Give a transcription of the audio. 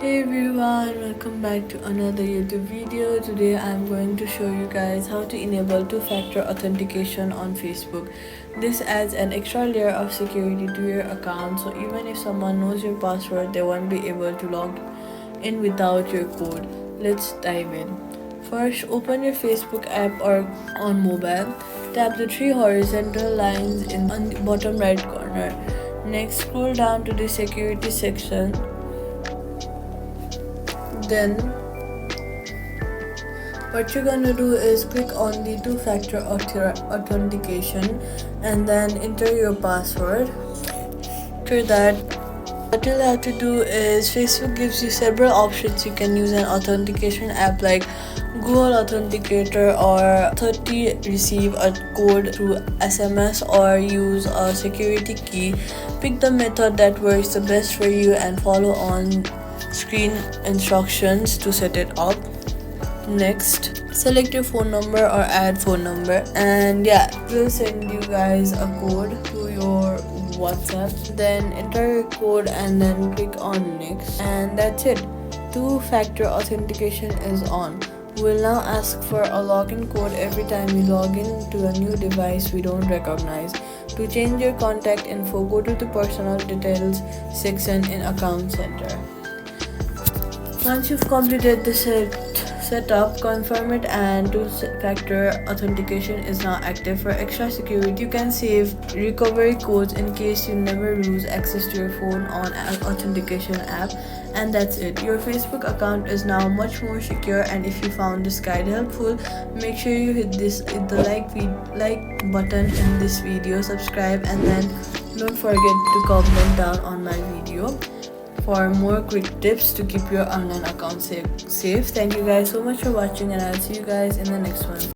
Hey everyone, welcome back to another YouTube video. Today I'm going to show you guys how to enable two-factor authentication on Facebook. This adds an extra layer of security to your account, so even if someone knows your password, they won't be able to log in without your code. Let's dive in. First, open your Facebook app or on mobile. Tap the three horizontal lines on the bottom right corner. Next, scroll down to the security section. Then what you're gonna do is click on the two-factor authentication and then enter your password. After that, what you'll have to do is Facebook gives you several options. You can use an authentication app like Google Authenticator, or 30 receive a code through SMS, or use a security key. Pick the method that works the best for you and follow on screen instructions to set it up. Next, select your phone number or add phone number, and yeah, it will send you guys a code to your WhatsApp. Then enter your code and then click on next, and that's it. Two-factor authentication is on. We'll now ask for a login code every time we log in to a new device we don't recognize. To change your contact info, go to the personal details section in Account Center. Once you've completed the setup, confirm it, and two-factor authentication is now active. For extra security, you can save recovery codes in case you never lose access to your phone on an authentication app. And that's it. Your Facebook account is now much more secure, and if you found this guide helpful, make sure you hit the like button in this video, subscribe, and then don't forget to comment down on my video for more quick tips to keep your online account safe. Thank you guys so much for watching, and I'll see you guys in the next one.